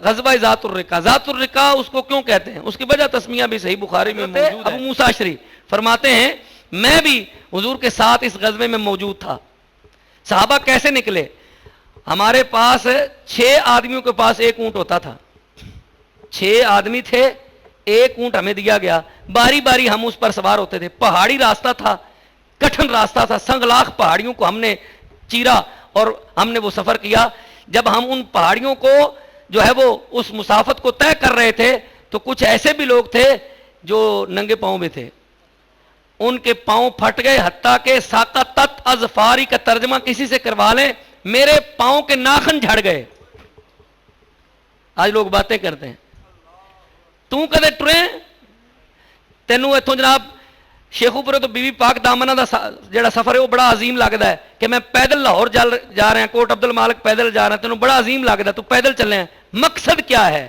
غزوہ ذات الرقا. ذات الرقا اس کو کیوں کہتے ہیں؟ اس کی وجہ تسمیہ بھی صحیح بخاری میں موجود ہے. ابو موسیٰ اشعری فرماتے ہیں میں بھی حضور کے ساتھ اس غزوے میں موجود تھا. صحابہ کیسے نکلے؟ ہمارے پاس 6 آدمیوں کے پاس ایک اونٹ ہوتا تھا. 6 آدمی تھے, ایک اونٹ ہمیں دیا گیا, باری باری ہم اس پر سوار ہوتے تھے. پہاڑی راستہ تھا, کٹھن راستہ تھا, سنگلاخ پہاڑیوں کو ہم نے چیرا اور ہم نے وہ سفر کیا. جب ہم ان پہاڑیوں کو جو ہے وہ اس مسافت کو طے کر رہے تھے تو کچھ ایسے بھی لوگ تھے جو ننگے پاؤں میں تھے, ان کے پاؤں پھٹ گئے, حتیٰ کہ ساقطت اظفاری کا ترجمہ کسی سے کروا لیں, میرے پاؤں کے ناخن جھڑ گئے. آج لوگ باتیں کرتے ہیں تو کدے ٹرے تینوں اتوں جناب شیخو پورے تو بی بی پاک دامنہ دا جڑا سفر ہے وہ بڑا عظیم لگتا ہے کہ میں پیدل لاہور جا رہا ہوں, کوٹ عبد المالک پیدل جا رہا ہوں, تینوں بڑا عظیم لگتا ہے, تو پیدل چلے ہیں. مقصد کیا ہے؟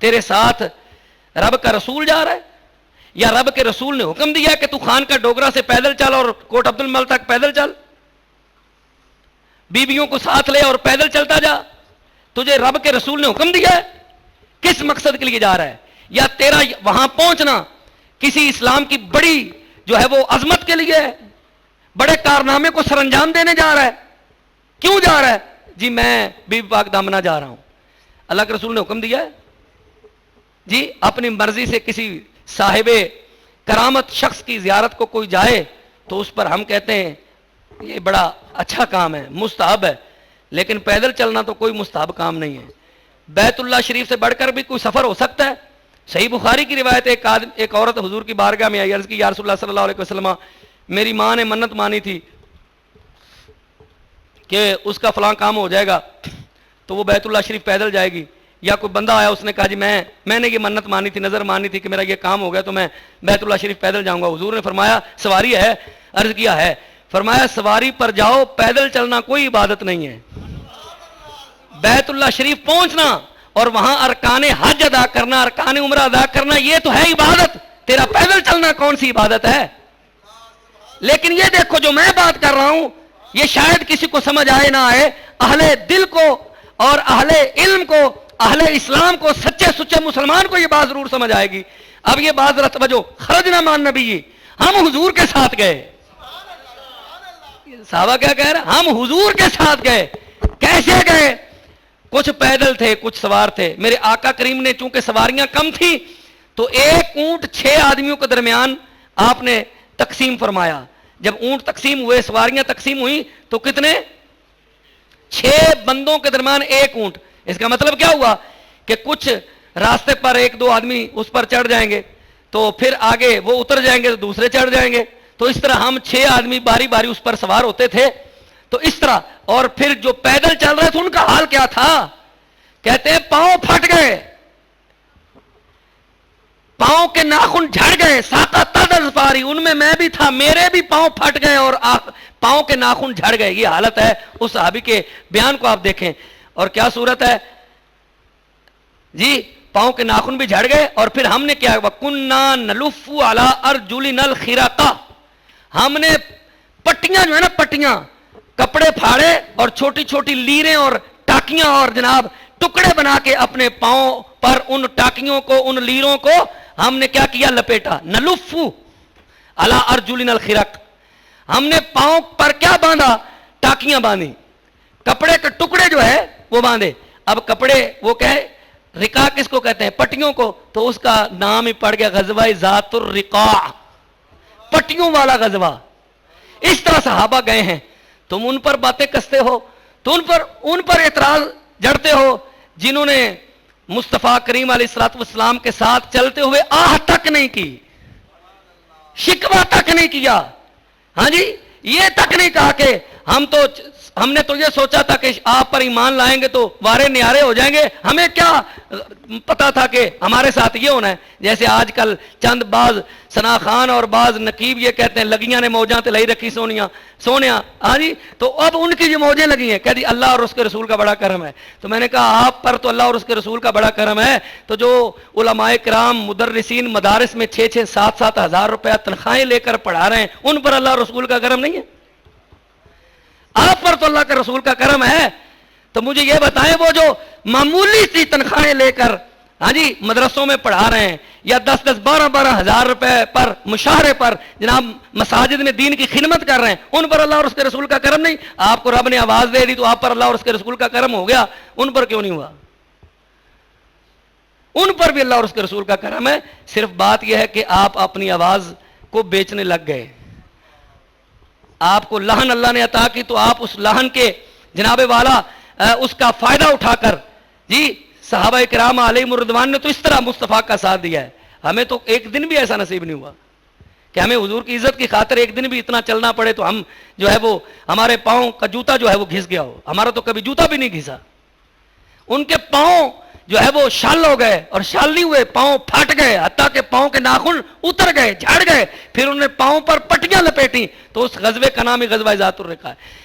تیرے ساتھ رب کا رسول جا رہا ہے یا رب کے رسول نے حکم دیا کہ تو خان کا ڈوگرا سے پیدل چل اور کوٹ عبد المالک تک پیدل چل, بیویوں کو ساتھ لے اور پیدل چلتا جا؟ تجھے رب کے رسول نے حکم دیا ہے؟ کس مقصد کے لیے جا رہا ہے؟ یا تیرا وہاں پہنچنا کسی اسلام کی بڑی جو ہے وہ عظمت کے لیے ہے, بڑے کارنامے کو سر انجام دینے جا رہا ہے؟ کیوں جا رہا ہے؟ جی میں بی بی پاک دامنہ جا رہا ہوں. اللہ کے رسول نے حکم دیا ہے. جی اپنی مرضی سے کسی صاحب کرامت شخص کی زیارت کو کوئی جائے تو اس پر ہم کہتے ہیں یہ بڑا اچھا کام ہے, مستحب ہے, لیکن پیدل چلنا تو کوئی مستحب کام نہیں ہے. بیت اللہ شریف سے بڑھ کر بھی کوئی سفر ہو سکتا ہے. صحیح بخاری کی روایت ہے, ایک عورت حضور کی بارگاہ میں آئی, عرض کی یا رسول اللہ صلی اللہ علیہ وسلم میری ماں نے منت مانی تھی کہ اس کا فلاں کام ہو جائے گا تو وہ بیت اللہ شریف پیدل جائے گی. یا کوئی بندہ آیا, اس نے کہا جی میں نے یہ منت مانی تھی, نظر مانی تھی کہ میرا یہ کام ہو گیا تو میں بیت اللہ شریف پیدل جاؤں گا. حضور نے فرمایا سواری ہے؟ عرض کیا ہے. فرمایا سواری پر جاؤ, پیدل چلنا کوئی عبادت نہیں ہے. بیت اللہ شریف پہنچنا اور وہاں ارکان حج ادا کرنا, ارکان عمرہ ادا کرنا, یہ تو ہے عبادت. تیرا پیدل چلنا کون سی عبادت ہے؟ لیکن یہ دیکھو جو میں بات کر رہا ہوں یہ شاید کسی کو سمجھ آئے نہ آئے, اہل دل کو اور اہل علم کو, اہل اسلام کو, سچے سچے مسلمان کو یہ بات ضرور سمجھ آئے گی. اب یہ بات ذرا توجہ, خرجنا مان نبی, ہم حضور کے ساتھ گئے. صحابہ کیا کہہ رہے ہیں؟ ہم حضور کے ساتھ گئے. کیسے گئے؟ کچھ پیدل تھے, کچھ سوار تھے. میرے آقا کریم نے چونکہ سواریاں کم تھیں تو ایک اونٹ 6 آدمیوں کے درمیان آپ نے تقسیم فرمایا. جب اونٹ تقسیم ہوئے, سواریاں تقسیم ہوئی تو کتنے؟ 6 بندوں کے درمیان ایک اونٹ. اس کا مطلب کیا ہوا کہ کچھ راستے پر 1-2 آدمی اس پر چڑھ جائیں گے تو پھر آگے وہ اتر جائیں گے تو دوسرے چڑھ جائیں گے. تو اس طرح ہم 6 آدمی باری باری اس پر سوار ہوتے تھے. تو اس طرح, اور پھر جو پیدل چل رہے تھے ان کا حال کیا تھا؟ کہتے ہیں پاؤں پھٹ گئے, پاؤں کے ناخن جھڑ گئے. ساقطت اظفاری, ان میں بھی تھا, میرے بھی پاؤں پھٹ گئے اور پاؤں کے ناخن جھڑ گئے. یہ حالت ہے اس صحابی کے بیان کو آپ دیکھیں. اور کیا صورت ہے جی, پاؤں کے ناخن بھی جھڑ گئے. اور پھر ہم نے کیا, وَكُنَّا نَلُفُّ عَلَىٰ أَرْجُلِنَا الْخِرَاقَ, ہم نے پٹیاں جو ہے نا, پٹیاں, کپڑے پھاڑے اور چھوٹی چھوٹی لیریں اور ٹاکیاں اور جناب ٹکڑے بنا کے اپنے پاؤں پر ان ٹاکیوں کو, ان لیروں کو ہم نے کیا کیا؟ لپیٹا. نلفو علی ارجلنا الخرق, ہم نے پاؤں پر کیا باندھا؟ ٹاکیاں باندھی, کپڑے کے ٹکڑے جو ہے وہ باندھے. اب کپڑے وہ کہے, رقاع کس کو کہتے ہیں؟ پٹیوں کو. تو اس کا نام ہی پڑ گیا غزوہ ذات الرقاع, پٹیوں والا غزوہ. اس طرح صحابہ گئے ہیں. تم ان پر باتیں کستے ہو, تو ان پر اعتراض جڑتے ہو جنہوں نے مصطفیٰ کریم علیہ الصلوۃ والسلام کے ساتھ چلتے ہوئے آہ تک نہیں کی, شکوہ تک نہیں کیا. ہاں جی, یہ تک نہیں کہا کہ ہم نے تو یہ سوچا تھا کہ آپ پر ایمان لائیں گے تو وارے نیارے ہو جائیں گے, ہمیں کیا پتا تھا کہ ہمارے ساتھ یہ ہونا ہے. جیسے آج کل چند بعض ثنا خان اور بعض نقیب یہ کہتے ہیں لگیاں نے موجاں تے لئی رکھی سونیاں. ہاں جی, تو اب ان کی جو موجیں لگی ہیں, کہہ دی اللہ اور اس کے رسول کا بڑا کرم ہے. تو میں نے کہا آپ پر تو اللہ اور اس کے رسول کا بڑا کرم ہے, تو جو علماء کرام مدرسین مدارس میں 6-7 ہزار روپیہ تنخواہیں لے کر پڑھا رہے ہیں, ان پر اللہ اور رسول کا کرم نہیں ہے؟ آپ پر تو اللہ کے رسول کا کرم ہے. تو مجھے یہ بتائیں وہ جو معمولی سی تنخواہیں لے کر ہاں جی مدرسوں میں پڑھا رہے ہیں یا 10-10 12-12 ہزار روپے پر مشاہرے پر جناب مساجد میں دین کی خدمت کر رہے ہیں، ان پر اللہ اور اس کے رسول کا کرم نہیں؟ آپ کو رب نے آواز دے دی تو آپ پر اللہ اور اس کے رسول کا کرم ہو گیا، ان پر کیوں نہیں ہوا؟ ان پر بھی اللہ اور اس کے رسول کا کرم ہے، صرف بات یہ ہے کہ آپ اپنی آواز کو بیچنے لگ گئے۔ آپ کو لہن اللہ نے عطا کی تو آپ اس لہن کے جناب والا اس کا فائدہ اٹھا کر جی صحابہ کرام علیہم الرضوان نے تو اس طرح مصطفیٰ کا ساتھ دیا ہے۔ ہمیں تو ایک دن بھی ایسا نصیب نہیں ہوا کہ ہمیں حضور کی عزت کی خاطر ایک دن بھی اتنا چلنا پڑے تو ہم جو ہے وہ ہمارے پاؤں کا جوتا جو ہے وہ گھس گیا ہو۔ ہمارا تو کبھی جوتا بھی نہیں گھسا، ان کے پاؤں جو ہے وہ شال ہو گئے اور شال نہیں ہوئے، پاؤں پھٹ گئے، حتیٰ کہ پاؤں کے ناخن اتر گئے، جھڑ گئے، پھر انہوں نے پاؤں پر پٹیاں لپیٹی، تو اس غزوے کا نام ہی غزوہ ذات الرقاع ہے۔